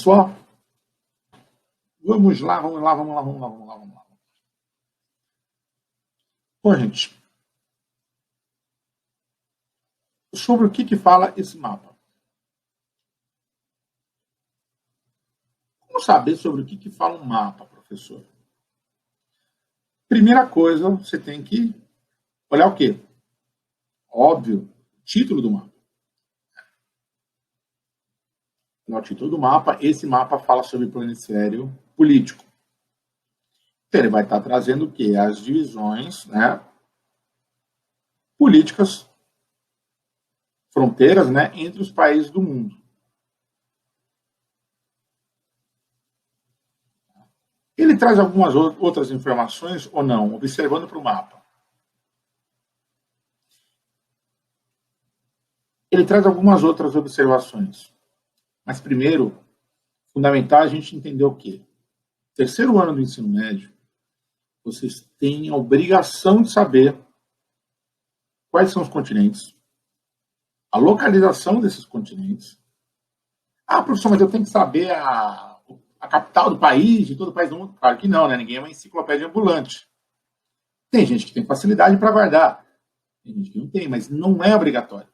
pessoal? Vamos lá, vamos lá, vamos lá, vamos lá, vamos lá, vamos lá. Bom, gente, sobre o que fala esse mapa? Como saber sobre o que fala um mapa, professor? Primeira coisa, você tem que olhar o quê? Óbvio, título do mapa. Olhar o título do mapa, esse mapa fala sobre planisfério político. Então, ele vai estar trazendo o quê? As divisões, né, políticas, fronteiras, né, entre os países do mundo. Ele traz algumas outras informações ou não, observando para o mapa. Ele traz algumas outras observações. Mas primeiro, fundamental a gente entender o quê? Terceiro ano do ensino médio, vocês têm a obrigação de saber quais são os continentes, a localização desses continentes. Ah, professor, mas eu tenho que saber a capital do país, de todo o país do mundo? Claro que não, né? Ninguém é uma enciclopédia ambulante. Tem gente que tem facilidade para guardar, tem gente que não tem, mas não é obrigatório.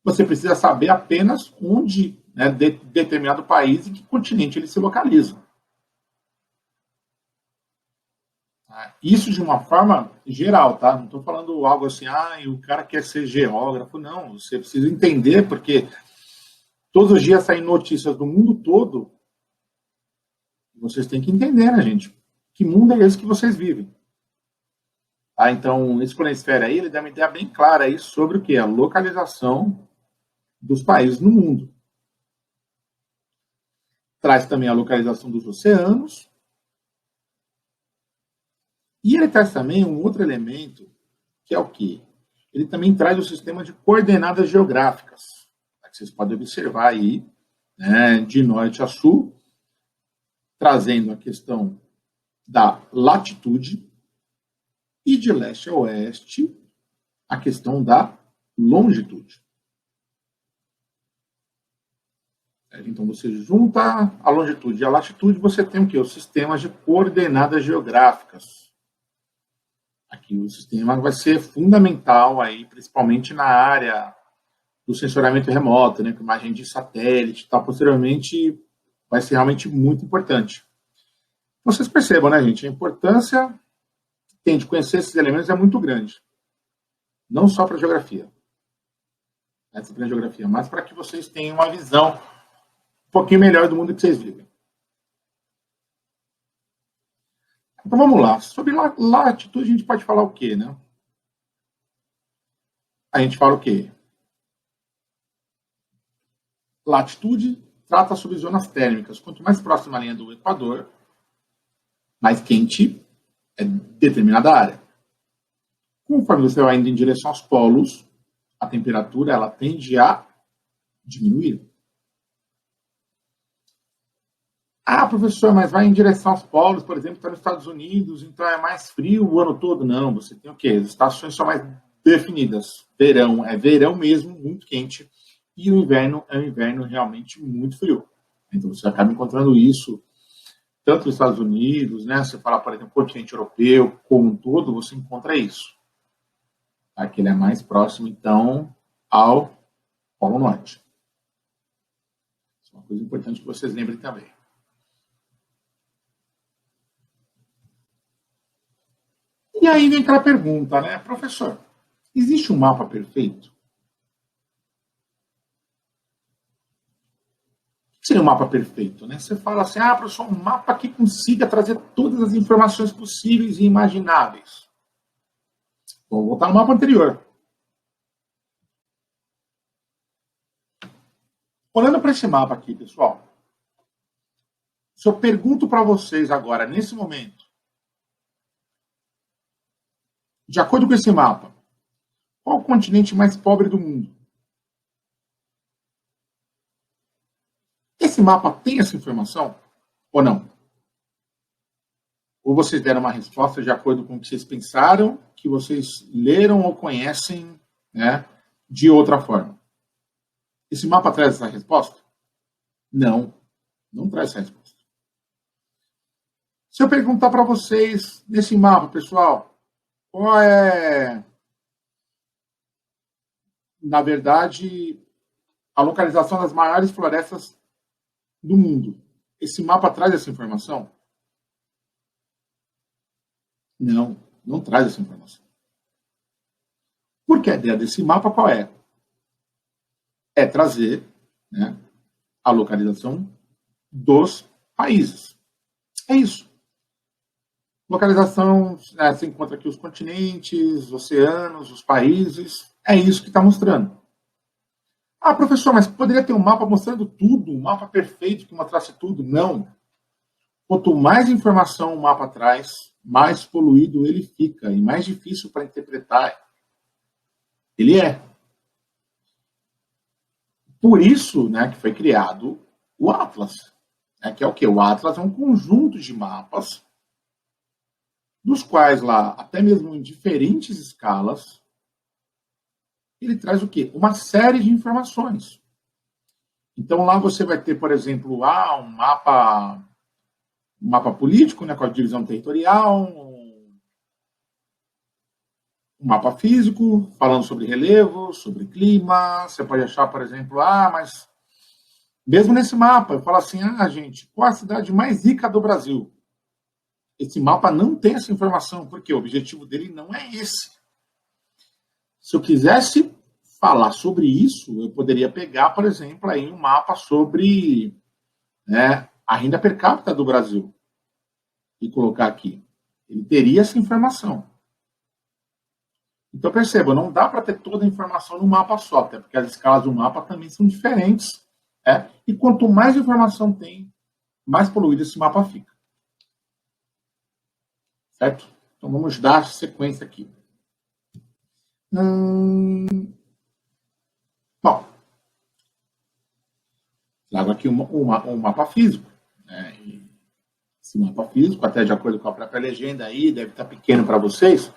Você precisa saber apenas onde, né, determinado país e que continente ele se localiza. Isso de uma forma geral, tá? Não estou falando algo assim, o cara quer ser geógrafo. Não, você precisa entender, porque todos os dias saem notícias do mundo todo. Vocês têm que entender, né, gente? Que mundo é esse que vocês vivem? Tá? Então, esse planisfério aí, ele dá uma ideia bem clara aí sobre o que? A localização dos países no mundo. Traz também a localização dos oceanos. E ele traz também um outro elemento, que é o quê? Ele também traz o sistema de coordenadas geográficas, que vocês podem observar aí, né, de norte a sul, trazendo a questão da latitude e de leste a oeste, a questão da longitude. Então, você junta a longitude e a latitude, você tem o quê? Os sistemas de coordenadas geográficas. Aqui o sistema vai ser fundamental, aí, principalmente na área do sensoramento remoto, né, com imagem de satélite e tal. Posteriormente, vai ser realmente muito importante. Vocês percebam, né, gente? A importância que tem de conhecer esses elementos é muito grande. Não só para a geografia, mas para que vocês tenham uma visão um pouquinho melhor do mundo que vocês vivem. Então vamos lá. Sobre latitude a gente pode falar o quê, né? A gente fala o quê? Latitude trata sobre zonas térmicas. Quanto mais próxima a linha do Equador, mais quente é determinada área. Conforme você vai indo em direção aos polos, a temperatura ela tende a diminuir. Professor, mas vai em direção aos polos, por exemplo, está nos Estados Unidos, então é mais frio o ano todo. Não, você tem o quê? As estações são mais definidas. Verão é verão mesmo, muito quente, e o inverno é um inverno realmente muito frio. Então você acaba encontrando isso tanto nos Estados Unidos, né? Você fala, por exemplo, continente europeu, como um todo, você encontra isso. Aqui ele é mais próximo, então, ao Polo Norte. Isso é uma coisa importante que vocês lembrem também. E aí vem aquela pergunta, né? Professor, existe um mapa perfeito? O que seria um mapa perfeito, né? Você fala assim, professor, um mapa que consiga trazer todas as informações possíveis e imagináveis. Vou voltar no mapa anterior. Olhando para esse mapa aqui, pessoal, se eu pergunto para vocês agora, nesse momento, de acordo com esse mapa, qual o continente mais pobre do mundo? Esse mapa tem essa informação ou não? Ou vocês deram uma resposta de acordo com o que vocês pensaram, que vocês leram ou conhecem, né, de outra forma? Esse mapa traz essa resposta? Não, não traz essa resposta. Se eu perguntar para vocês, nesse mapa, pessoal, qual é, na verdade, a localização das maiores florestas do mundo? Esse mapa traz essa informação? Não, não traz essa informação. Porque a ideia desse mapa qual é? É trazer, né, a localização dos países. É isso. Localização, né, você encontra aqui os continentes, oceanos, os países. É isso que está mostrando. Ah, professor, mas poderia ter um mapa mostrando tudo, um mapa perfeito que mostrasse tudo? Não. Quanto mais informação o mapa traz, mais poluído ele fica e mais difícil para interpretar ele é. Por isso, né, que foi criado o Atlas, né, que é o quê? O Atlas é um conjunto de mapas, dos quais lá, até mesmo em diferentes escalas, ele traz o quê? Uma série de informações. Então lá você vai ter, por exemplo, um mapa político, né, com a divisão territorial, um mapa físico, falando sobre relevo, sobre clima. Você pode achar, por exemplo, mas mesmo nesse mapa, eu falo assim, gente, qual a cidade mais rica do Brasil? Esse mapa não tem essa informação, porque o objetivo dele não é esse. Se eu quisesse falar sobre isso, eu poderia pegar, por exemplo, aí um mapa sobre, né, a renda per capita do Brasil e colocar aqui. Ele teria essa informação. Então, perceba, não dá para ter toda a informação no mapa só, até porque as escalas do mapa também são diferentes. E quanto mais informação tem, mais poluído esse mapa fica. Certo? Então, vamos dar sequência aqui. Bom, trago aqui um mapa físico. Né? Esse mapa físico, até de acordo com a própria legenda aí, deve estar pequeno para vocês,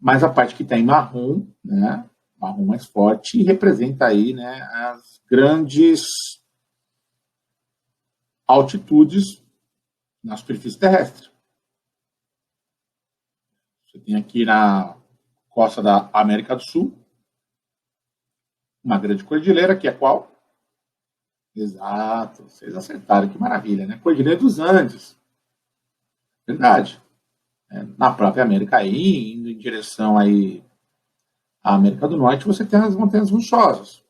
mas a parte que está em marrom, né, marrom mais forte, representa aí, né, as grandes altitudes na superfície terrestre. Você tem aqui na costa da América do Sul uma grande cordilheira, que é qual? Exato, vocês acertaram, que maravilha, né? Cordilheira dos Andes. Verdade. Na própria América aí, indo em direção aí à América do Norte, você tem as montanhas rochosas.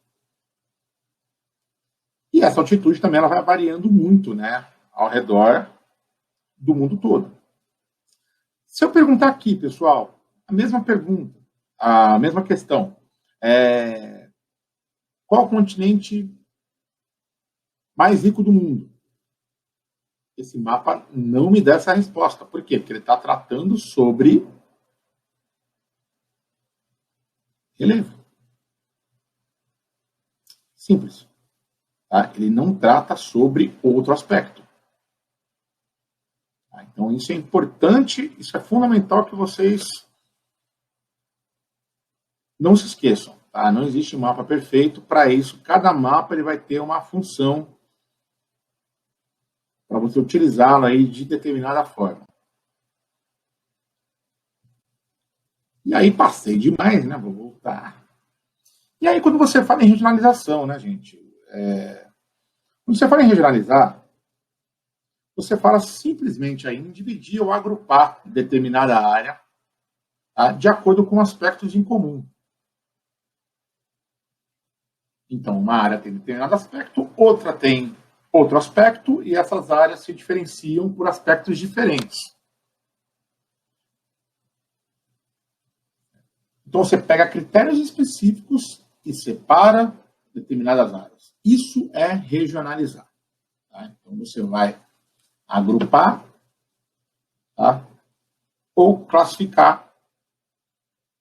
E essa altitude também ela vai variando muito, né, ao redor do mundo todo. Se eu perguntar aqui, pessoal, a mesma pergunta, a mesma questão, qual o continente mais rico do mundo? Esse mapa não me dá essa resposta. Por quê? Porque ele está tratando sobre relevo. Simples. Tá? Ele não trata sobre outro aspecto. Tá? Então, isso é importante, isso é fundamental que vocês não se esqueçam. Tá? Não existe mapa perfeito. Para isso, cada mapa ele vai ter uma função para você utilizá-lo aí de determinada forma. E aí passei demais, né? Vou voltar. E aí quando você fala em regionalização, né, gente? Quando você fala em regionalizar, você fala simplesmente aí em dividir ou agrupar determinada área, tá, de acordo com aspectos em comum. Então, uma área tem determinado aspecto, outra tem outro aspecto, e essas áreas se diferenciam por aspectos diferentes. Então, você pega critérios específicos e separa determinadas áreas. Isso é regionalizar. Tá? Então, você vai agrupar, tá, ou classificar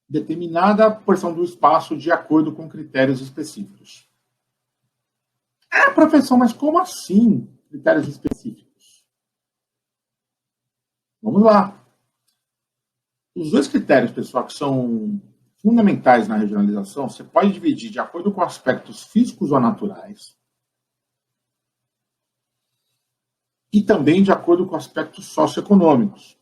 determinada porção do espaço de acordo com critérios específicos. Professor, mas como assim critérios específicos? Vamos lá. Os dois critérios, pessoal, que são fundamentais na regionalização, você pode dividir de acordo com aspectos físicos ou naturais, e também de acordo com aspectos socioeconômicos.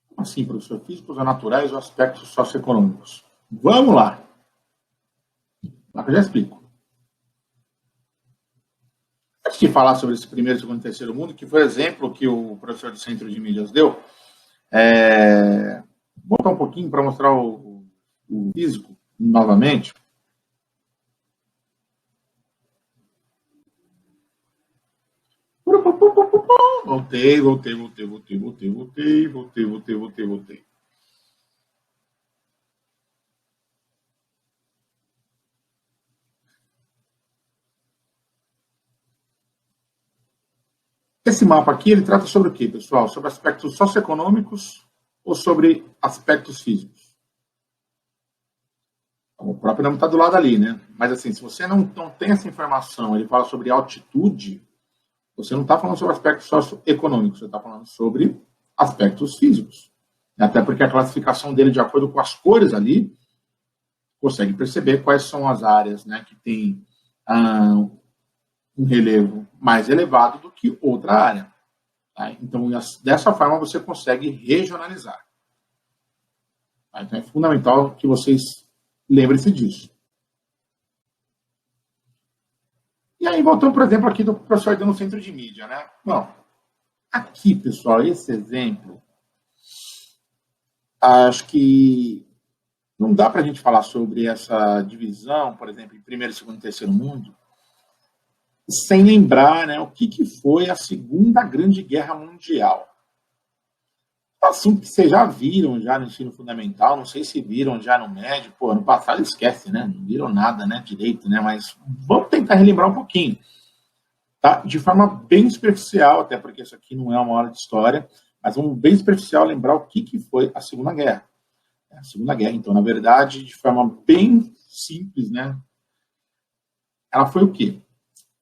Como assim, professor? Físicos ou naturais ou aspectos socioeconômicos? Vamos lá. Lá que eu já explico. Antes de falar sobre esse primeiro, segundo e terceiro mundo, que foi o exemplo que o professor do Centro de Mídias deu, vou voltar um pouquinho para mostrar o físico novamente. Voltei. Esse mapa aqui, ele trata sobre o quê, pessoal? Sobre aspectos socioeconômicos ou sobre aspectos físicos? O próprio nome está do lado ali, né? Mas assim, se você não tem essa informação, ele fala sobre altitude, você não está falando sobre aspectos socioeconômicos, você está falando sobre aspectos físicos. Até porque a classificação dele, de acordo com as cores ali, consegue perceber quais são as áreas, né, que tem um relevo mais elevado do que outra área. Tá? Então, dessa forma, você consegue regionalizar. Tá? Então, é fundamental que vocês lembrem-se disso. E aí, voltando, por exemplo, aqui do professor no centro de mídia, né? Bom, aqui, pessoal, esse exemplo, acho que não dá para a gente falar sobre essa divisão, por exemplo, em primeiro, segundo e terceiro mundo, sem lembrar, né, o que foi a Segunda Grande Guerra Mundial. Assim que vocês já viram já no ensino fundamental, não sei se viram já no médio, pô, ano passado esquece, né? Não viram nada, né, direito, né? Mas vamos tentar relembrar um pouquinho, tá? De forma bem superficial, até porque isso aqui não é uma aula de história, mas vamos bem superficial lembrar o que foi a Segunda Guerra. A Segunda Guerra, então, na verdade, de forma bem simples, né? Ela foi o quê?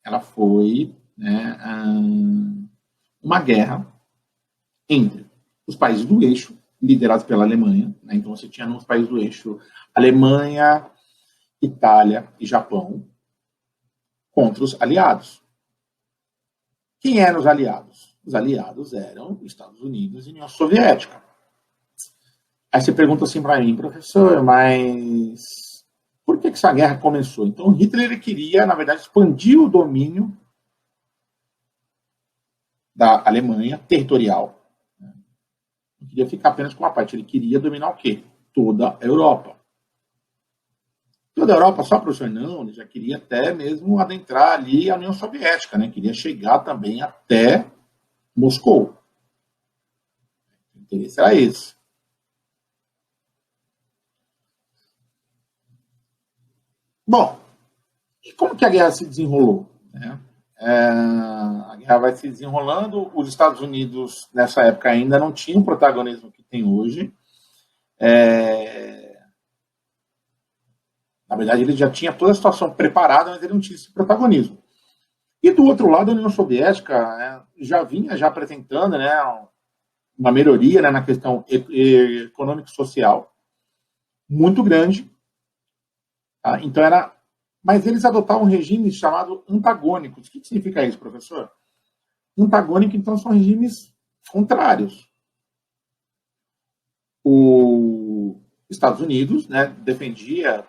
Ela foi, né, uma guerra entre os países do eixo, liderados pela Alemanha, né? Então você tinha nos países do eixo Alemanha, Itália e Japão, contra os aliados. Quem eram os aliados? Os aliados eram Estados Unidos e União Soviética. Aí você pergunta assim para mim, professor, mas por que essa guerra começou? Então Hitler ele queria, na verdade, expandir o domínio da Alemanha territorial. Não queria ficar apenas com uma parte, ele queria dominar o quê? Toda a Europa. Toda a Europa, só professor? Não, ele já queria até mesmo adentrar ali a União Soviética, né? Queria chegar também até Moscou. O interesse era esse. Bom, e como que a guerra se desenrolou? Né? A guerra vai se desenrolando, os Estados Unidos, nessa época, ainda não tinham o protagonismo que tem hoje. Na verdade, ele já tinha toda a situação preparada, mas ele não tinha esse protagonismo. E do outro lado, a União Soviética, né, já vinha já apresentando, né, uma melhoria, né, na questão econômica e social muito grande. Tá? Então era, mas eles adotavam um regime chamado antagônicos. O que significa isso, professor? Antagônico, então, são regimes contrários. Os Estados Unidos, né, defendia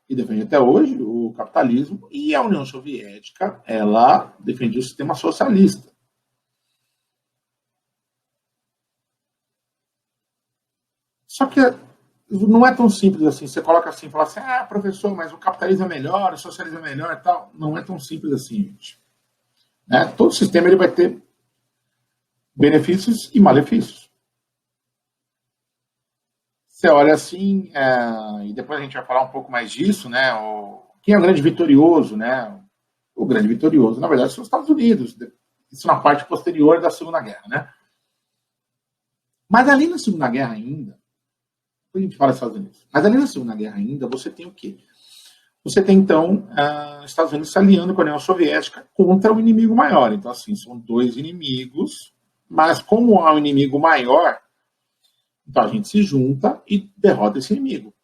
e defende até hoje o capitalismo, e a União Soviética, ela defendia o sistema socialista. Só que não é tão simples assim. Você coloca assim e fala assim, professor, mas o capitalismo é melhor, o socialismo é melhor e tal. Não é tão simples assim, gente. Né? Todo sistema ele vai ter benefícios e malefícios. Você olha assim, e depois a gente vai falar um pouco mais disso, né? Quem é o grande vitorioso, né? O grande vitorioso, na verdade, são os Estados Unidos. Isso na parte posterior da Segunda Guerra, né? Mas ali na Segunda Guerra ainda, a gente fala dos Estados Unidos, mas ali na Segunda Guerra ainda, você tem o quê? Você tem, então, os Estados Unidos se aliando com a União Soviética contra o inimigo maior. Então, assim, são dois inimigos, mas como há um inimigo maior, então a gente se junta e derrota esse inimigo.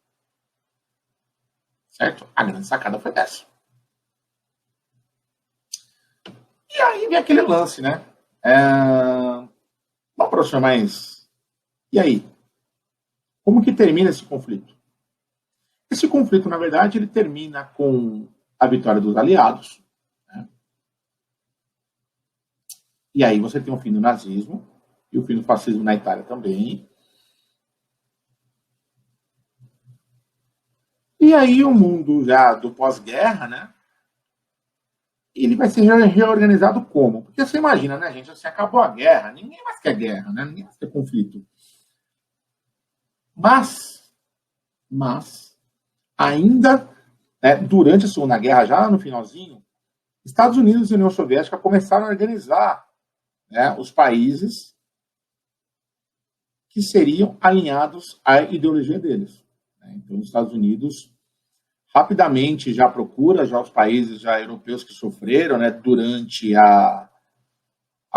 Certo? A grande sacada foi essa. E aí vem aquele lance, né? Uma professor, mas e aí? Como que termina esse conflito? Esse conflito, na verdade, ele termina com a vitória dos aliados, né? E aí você tem o fim do nazismo e o fim do fascismo na Itália também. E aí o mundo já do pós-guerra, né? Ele vai ser reorganizado como? Porque você imagina, né, gente? Assim, acabou a guerra, ninguém mais quer guerra, né? Ninguém mais quer conflito. Mas ainda durante a Segunda Guerra, já no finalzinho, Estados Unidos e União Soviética começaram a organizar, né, os países que seriam alinhados à ideologia deles. Então, os Estados Unidos rapidamente já procura já os países já europeus que sofreram, né, durante a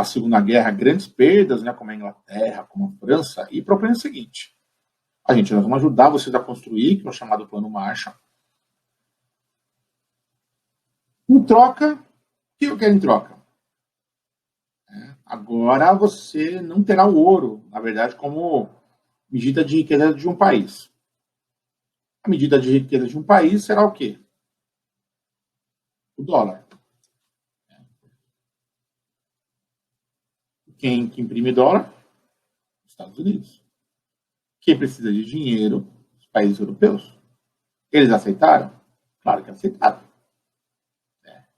Segunda Guerra, grandes perdas, né, como a Inglaterra, como a França, e propõe o seguinte: nós vamos ajudar vocês a construir, que é o chamado Plano Marshall. Em troca, o que eu quero em troca? Agora você não terá o ouro, na verdade, como medida de riqueza de um país. A medida de riqueza de um país será o quê? O dólar. Quem que imprime dólar? Os Estados Unidos. Quem precisa de dinheiro? Os países europeus. Eles aceitaram? Claro que aceitaram.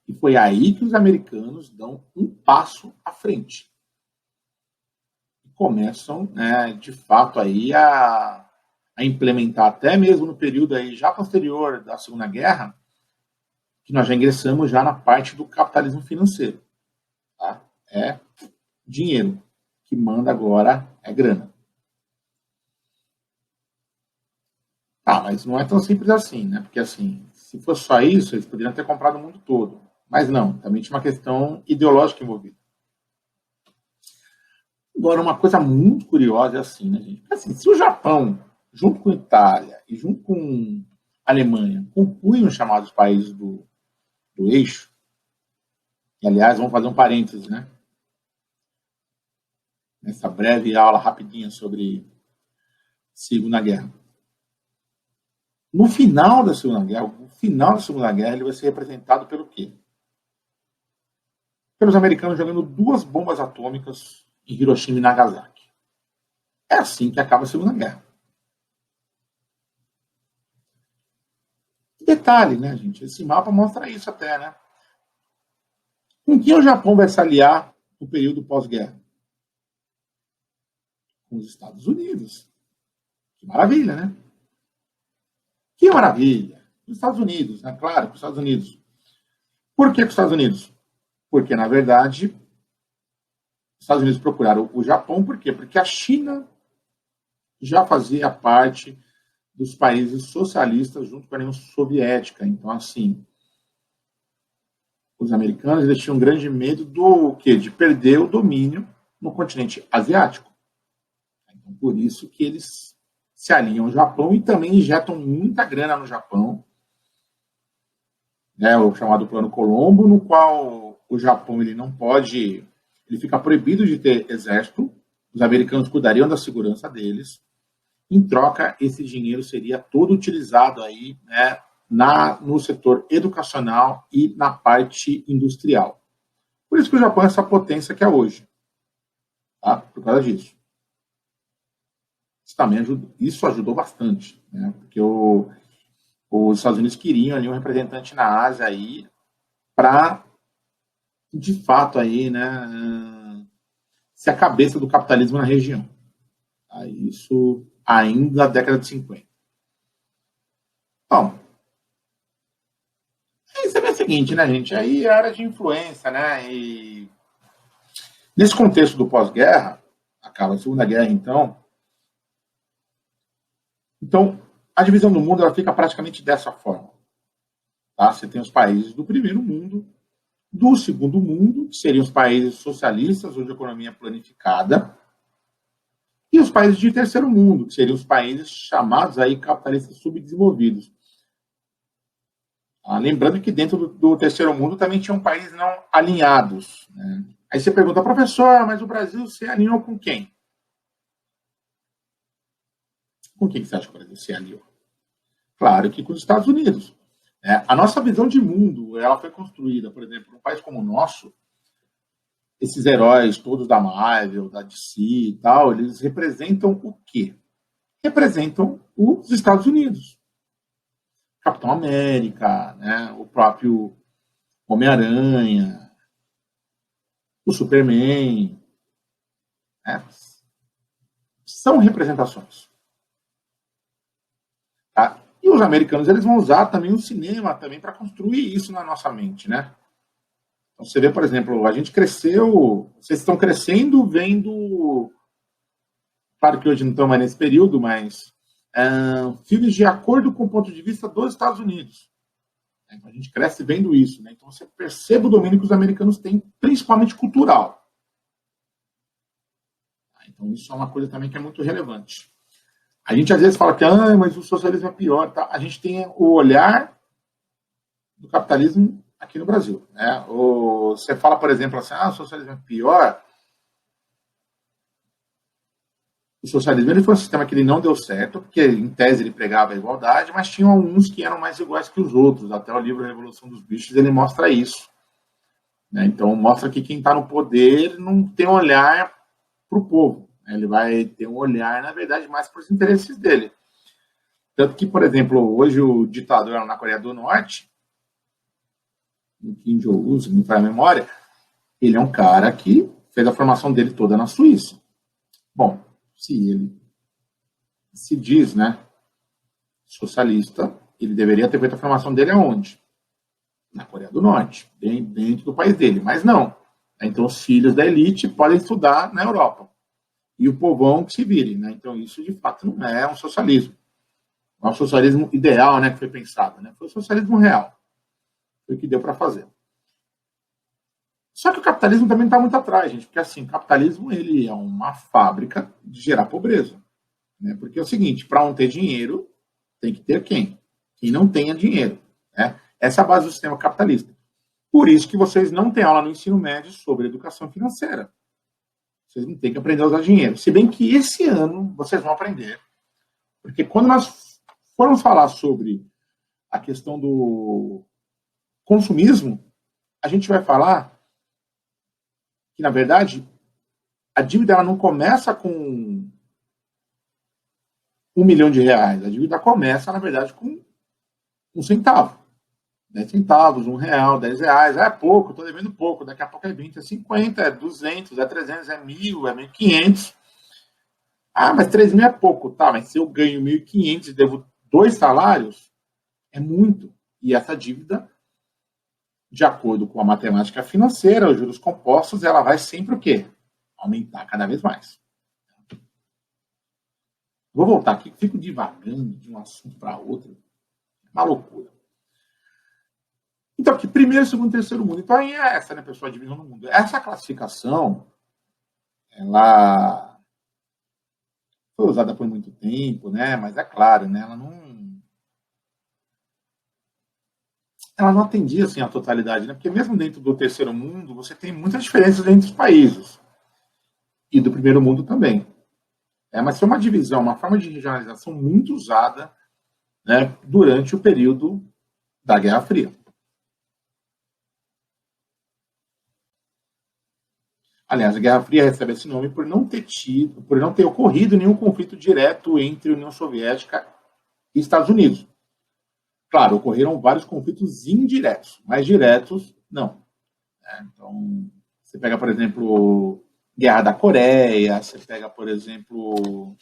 E foi aí que os americanos dão um passo à frente. E começam, né, de fato, aí a implementar, até mesmo no período aí já posterior da Segunda Guerra, que nós já ingressamos já na parte do capitalismo financeiro. Tá? É dinheiro. Que manda agora é grana. Tá, mas não é tão simples assim, né? Porque assim, se fosse só isso, eles poderiam ter comprado o mundo todo. Mas não, também tinha uma questão ideológica envolvida. Agora, uma coisa muito curiosa é assim, né, gente? Porque, assim, se o Japão, junto com a Itália e junto com a Alemanha, compunham os chamados países do eixo, e aliás, vamos fazer um parêntese, né? Nessa breve aula rapidinha sobre Segunda Guerra. No final da Segunda Guerra, o final da Segunda Guerra, ele vai ser representado pelo quê? Pelos americanos jogando 2 bombas atômicas em Hiroshima e Nagasaki. É assim que acaba a Segunda Guerra. Detalhe, né, gente? Esse mapa mostra isso até, né? Com quem o Japão vai se aliar no período pós-guerra? Com os Estados Unidos. Que maravilha, né? Que maravilha! Os Estados Unidos, né? Claro, os Estados Unidos. Por que os Estados Unidos? Porque, na verdade, os Estados Unidos procuraram o Japão, por quê? Porque a China já fazia parte dos países socialistas junto com a União Soviética. Então, assim, os americanos eles tinham um grande medo do quê? De perder o domínio no continente asiático. Então, por isso que eles se alinham ao Japão e também injetam muita grana no Japão, né, o chamado Plano Colombo, no qual o Japão ele não pode, ele fica proibido de ter exército, os americanos cuidariam da segurança deles, em troca esse dinheiro seria todo utilizado aí, né, no setor educacional e na parte industrial. Por isso que o Japão é essa potência que é hoje, tá? Por causa disso. Isso ajudou bastante, né? Porque os Estados Unidos queriam ali um representante na Ásia aí para, de fato, aí, né, ser a cabeça do capitalismo na região. Tá? Isso ainda na década de 50. Bom, aí você vê o seguinte, né, gente? Aí é área de influência, né? E nesse contexto do pós-guerra, acaba a Segunda Guerra, então a divisão do mundo ela fica praticamente dessa forma. Tá? Você tem os países do primeiro mundo, do segundo mundo, que seriam os países socialistas, onde a economia é planificada, e os países de terceiro mundo, que seriam os países chamados aí capitalistas subdesenvolvidos. Lembrando que dentro do terceiro mundo também tinham países não alinhados. Né? Aí você pergunta, professor, mas o Brasil se alinhou com quem? Com quem você acha que o Brasil se alinhou? Claro que com os Estados Unidos. A nossa visão de mundo, ela foi construída, por exemplo, num país como o nosso, esses heróis todos da Marvel, da DC e tal, eles representam o quê? Representam os Estados Unidos. Capitão América, né? O próprio Homem-Aranha, o Superman, né? São representações. Tá? E os americanos eles vão usar também o cinema também para construir isso na nossa mente, né? Então você vê, por exemplo, a gente cresceu, vocês estão crescendo vendo, claro que hoje não estão mais nesse período, mas filmes de acordo com o ponto de vista dos Estados Unidos. Então a gente cresce vendo isso, né? Então você percebe o domínio que os americanos têm, principalmente cultural. Então isso é uma coisa também que é muito relevante. A gente às vezes fala que mas o socialismo é pior. Tá? A gente tem o olhar do capitalismo aqui no Brasil. Né? Você fala, por exemplo, assim, o socialismo é pior. O socialismo ele foi um sistema que ele não deu certo, porque em tese ele pregava a igualdade, mas tinha alguns que eram mais iguais que os outros. Até o livro Revolução dos Bichos ele mostra isso. Né? Então mostra que quem está no poder não tem um olhar para o povo. Ele vai ter um olhar, na verdade, mais para os interesses dele. Tanto que, por exemplo, hoje o ditador na Coreia do Norte, o Kim Jong-un, se não me falha a memória, ele é um cara que fez a formação dele toda na Suíça. Bom, se ele se diz, né, socialista, ele deveria ter feito a formação dele aonde? Na Coreia do Norte, bem dentro do país dele. Mas não. Então, os filhos da elite podem estudar na Europa. E o povão que se vire. Né? Então, isso, de fato, não é um socialismo. Não é um socialismo ideal, né, que foi pensado. Né? Foi o socialismo real. Foi o que deu para fazer. Só que o capitalismo também está muito atrás, gente. Porque, assim, o capitalismo ele é uma fábrica de gerar pobreza. Né? Porque é o seguinte, para um ter dinheiro, tem que ter quem? Quem não tenha dinheiro. Né? Essa é a base do sistema capitalista. Por isso que vocês não têm aula no ensino médio sobre educação financeira. Vocês não têm que aprender a usar dinheiro. Se bem que esse ano vocês vão aprender. Porque quando nós formos falar sobre a questão do consumismo, a gente vai falar que, na verdade, a dívida ela não começa com R$ 1 milhão. A dívida começa, na verdade, com um centavo. 10 centavos, R$ 1, R$ 10. É pouco, estou devendo pouco. Daqui a pouco é 20, é 50, é 200, é 300, é 1.000, é 1.500. Mas 3.000 é pouco. Tá, mas se eu ganho 1.500 e devo 2 salários, é muito. E essa dívida, de acordo com a matemática financeira, os juros compostos, ela vai sempre o quê? Aumentar cada vez mais. Vou voltar aqui, fico divagando de um assunto para outro. É uma loucura. Então, aqui, primeiro, segundo, terceiro mundo. Então, aí é essa, né, pessoal, a divisão do mundo. Essa classificação, ela foi usada por muito tempo, né, mas é claro, né, ela não atendia, assim, a totalidade, né, porque mesmo dentro do terceiro mundo, você tem muitas diferenças entre os países. E do primeiro mundo também. Mas foi uma divisão, uma forma de regionalização muito usada, né, durante o período da Guerra Fria. Aliás, a Guerra Fria recebe esse nome por não ter ocorrido nenhum conflito direto entre União Soviética e Estados Unidos. Claro, ocorreram vários conflitos indiretos, mas diretos, não. Então, você pega, por exemplo, Guerra da Coreia, você pega, por exemplo...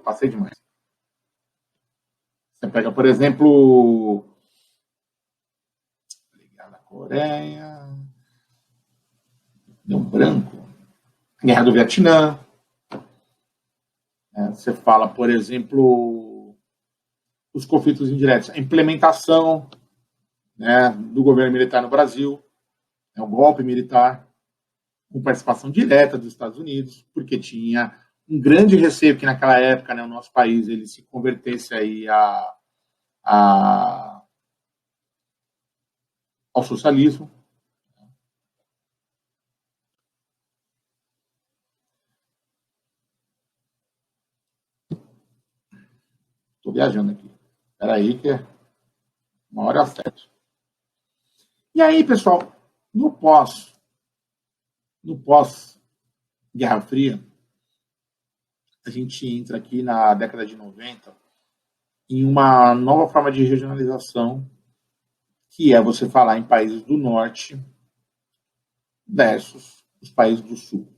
passei demais. Você pega, por exemplo... Guerra da Coreia... Deu um branco. Guerra do Vietnã. Você fala, por exemplo, os conflitos indiretos. A implementação, né, do governo militar no Brasil, o golpe militar, com participação direta dos Estados Unidos, porque tinha um grande receio que naquela época, né, o nosso país ele se convertesse aí a ao socialismo. Estou viajando aqui. Espera aí que é uma hora certa. E aí, pessoal, no pós Guerra Fria, a gente entra aqui na década de 90 em uma nova forma de regionalização, que é você falar em países do norte versus os países do sul.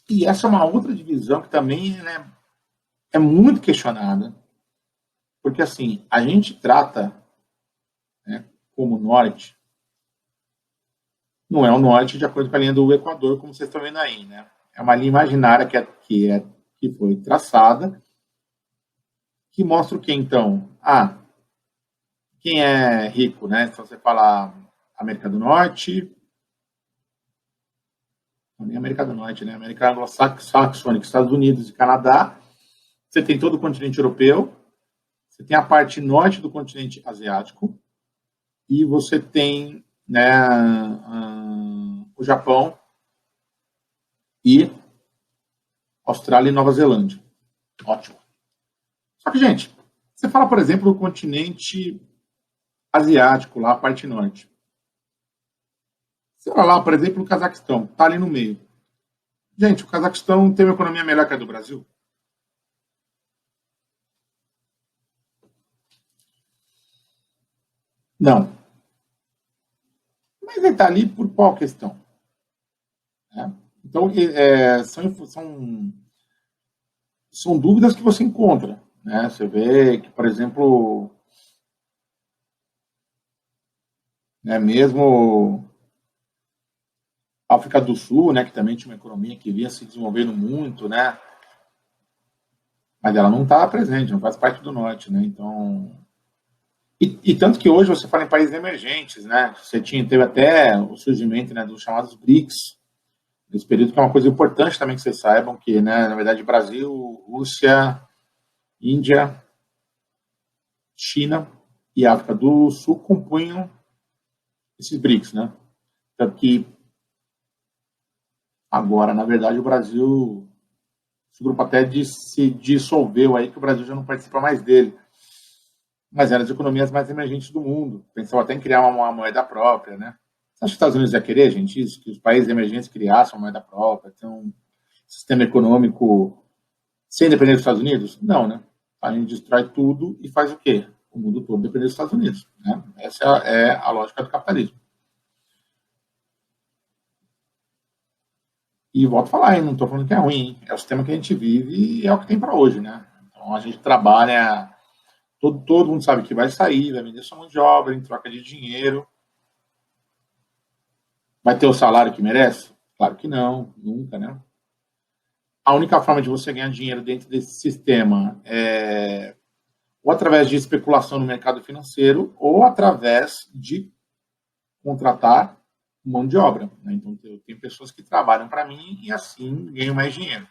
E essa é uma outra divisão que também, né, é muito questionada, porque assim, a gente trata, né, como norte, não é o norte de acordo com a linha do Equador, como vocês estão vendo aí, né? É uma linha imaginária que foi traçada, que mostra o que então? Ah, quem é rico, né? Então você fala América do Norte, não nem América do Norte, né? América anglo-saxônica, Estados Unidos e Canadá. Você tem todo o continente europeu, você tem a parte norte do continente asiático e você tem, né, o Japão e Austrália e Nova Zelândia. Ótimo. Só que, gente, você fala, por exemplo, do continente asiático, lá a parte norte. Você olha lá, por exemplo, o Cazaquistão, está ali no meio. Gente, o Cazaquistão tem uma economia melhor que a do Brasil? Não. Mas ele está ali por qual questão? Né? Então, são dúvidas que você encontra. Né? Você vê que, por exemplo, né, mesmo a África do Sul, né, que também tinha uma economia que vinha se desenvolvendo muito, né, mas ela não está presente, não faz parte do norte. Né? Então, e tanto que hoje você fala em países emergentes, né? Teve até o surgimento, né, dos chamados BRICS, nesse período, que é uma coisa importante também que vocês saibam, que, né, na verdade, Brasil, Rússia, Índia, China e África do Sul compunham esses BRICS, né? Tanto que agora, na verdade, o Brasil, esse grupo até se dissolveu aí, que o Brasil já não participa mais dele. Mas eram as economias mais emergentes do mundo. Pensou até em criar uma moeda própria, né? Você acha que os Estados Unidos ia querer, gente, isso? Que os países emergentes criassem uma moeda própria, ter um sistema econômico sem depender dos Estados Unidos? Não, né? A gente destrói tudo e faz o quê? O mundo todo depender dos Estados Unidos. Né? Essa é a lógica do capitalismo. E volto a falar, hein? Não estou falando que é ruim, hein? É o sistema que a gente vive e é o que tem para hoje, né? Então a gente trabalha, todo mundo sabe que vai sair, vai vender sua mão de obra em troca de dinheiro. Vai ter o salário que merece? Claro que não, nunca, né? A única forma de você ganhar dinheiro dentro desse sistema é ou através de especulação no mercado financeiro ou através de contratar mão de obra. Né? Então, eu tenho pessoas que trabalham para mim e assim ganham mais dinheiro.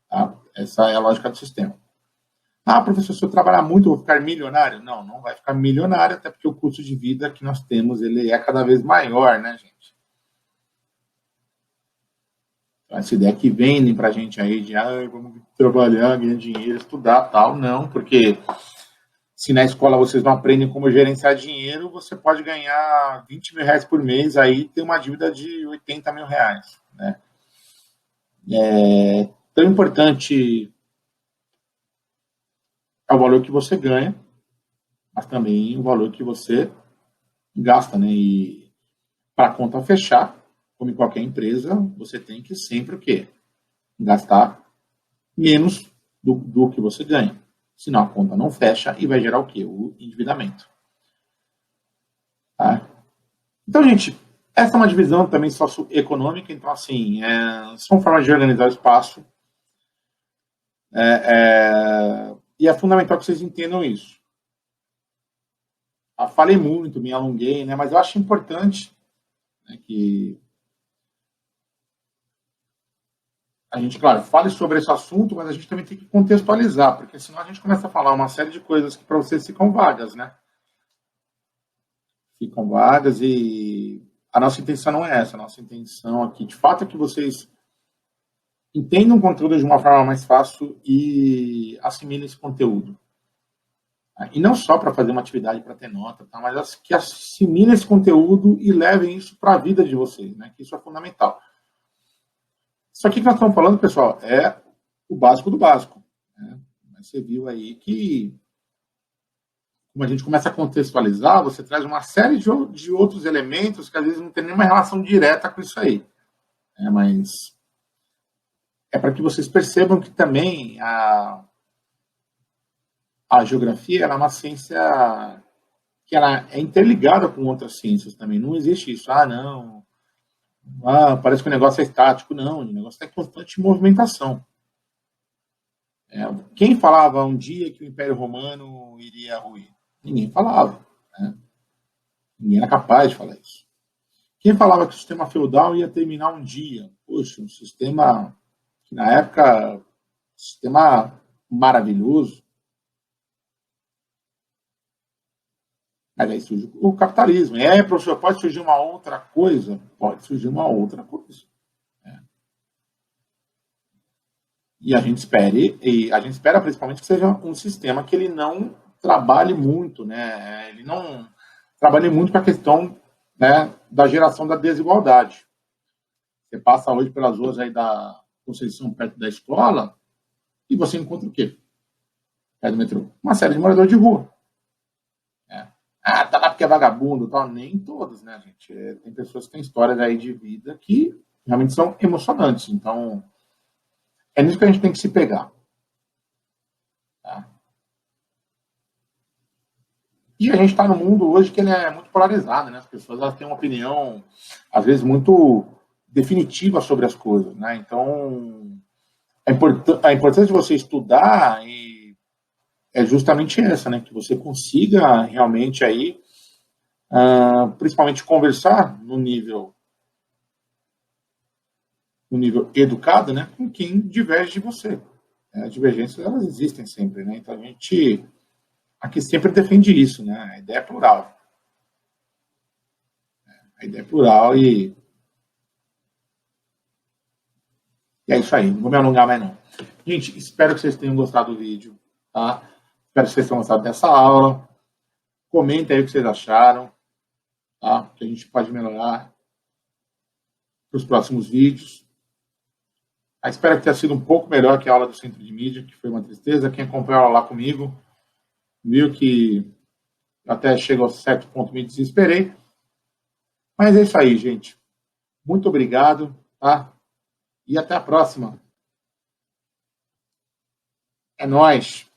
Tá? Essa é a lógica do sistema. Ah, professor, se eu trabalhar muito, eu vou ficar milionário? Não, não vai ficar milionário, até porque o custo de vida que nós temos ele é cada vez maior, né, gente? Essa ideia que vendem para a gente aí de vamos trabalhar, ganhar dinheiro, estudar tal, não, porque se na escola vocês não aprendem como gerenciar dinheiro, você pode ganhar 20 mil reais por mês, aí tem uma dívida de 80 mil reais. Né? Tão importante é o valor que você ganha, mas também o valor que você gasta. Né? E para a conta fechar, como em qualquer empresa, você tem que sempre o quê? Gastar menos do que você ganha. Senão a conta não fecha e vai gerar o quê? O endividamento. Tá? Então, gente, essa é uma divisão também socioeconômica. Então, assim, são formas de organizar o espaço. E é fundamental que vocês entendam isso. Falei muito, me alonguei, né? Mas eu acho importante, né, que a gente, claro, fale sobre esse assunto, mas a gente também tem que contextualizar, porque senão a gente começa a falar uma série de coisas que para vocês ficam vagas, né? Ficam vagas e a nossa intenção não é essa. A nossa intenção aqui, de fato, é que vocês entendam o conteúdo de uma forma mais fácil e assimilem esse conteúdo. E não só para fazer uma atividade para ter nota, tá? Mas que assimilem esse conteúdo e levem isso para a vida de vocês, né? Que isso é fundamental. Isso aqui que nós estamos falando, pessoal, é o básico do básico. Né? Você viu aí que, como a gente começa a contextualizar, você traz uma série de outros elementos que às vezes não tem nenhuma relação direta com isso aí. Mas é para que vocês percebam que também a geografia é uma ciência que ela é interligada com outras ciências também. Não existe isso. Não. Parece que o negócio é estático. Não, o negócio está em constante movimentação. Quem falava um dia que o Império Romano iria ruir? Ninguém falava. Né? Ninguém era capaz de falar isso. Quem falava que o sistema feudal ia terminar um dia? Poxa, um sistema que na época, sistema maravilhoso. Mas aí surge o capitalismo. Professor, pode surgir uma outra coisa? Pode surgir uma outra coisa. E a gente espera principalmente que seja um sistema que ele não trabalhe muito, né? Ele não trabalhe muito com a questão, né, da geração da desigualdade. Você passa hoje pelas ruas aí da Conceição, perto da escola, e você encontra o quê? Perto do metrô? Uma série de moradores de rua. Tá lá porque é vagabundo, tal. Nem todos, né, gente? Tem pessoas que têm histórias aí de vida que realmente são emocionantes. Então, é nisso que a gente tem que se pegar. Tá? E a gente está num mundo hoje que ele é muito polarizado, né? As pessoas elas têm uma opinião, às vezes, muito definitiva sobre as coisas, né? Então, a importância de você estudar é justamente essa, né? Que você consiga realmente aí, principalmente conversar no nível educado, né? Com quem diverge de você. As divergências, elas existem sempre, né? Então, a gente aqui sempre defende isso, né? A ideia é plural. A ideia é plural e é isso aí. Não vou me alongar mais, não. Gente, espero que vocês tenham gostado do vídeo, tá? Espero que vocês tenham gostado dessa aula. Comentem aí o que vocês acharam, tá? Que a gente pode melhorar para os próximos vídeos. Espero que tenha sido um pouco melhor que a aula do Centro de Mídia, que foi uma tristeza. Quem acompanhou a aula lá comigo viu que até chegou a certo ponto me desesperei. Mas é isso aí, gente. Muito obrigado, tá? E até a próxima. É nóis.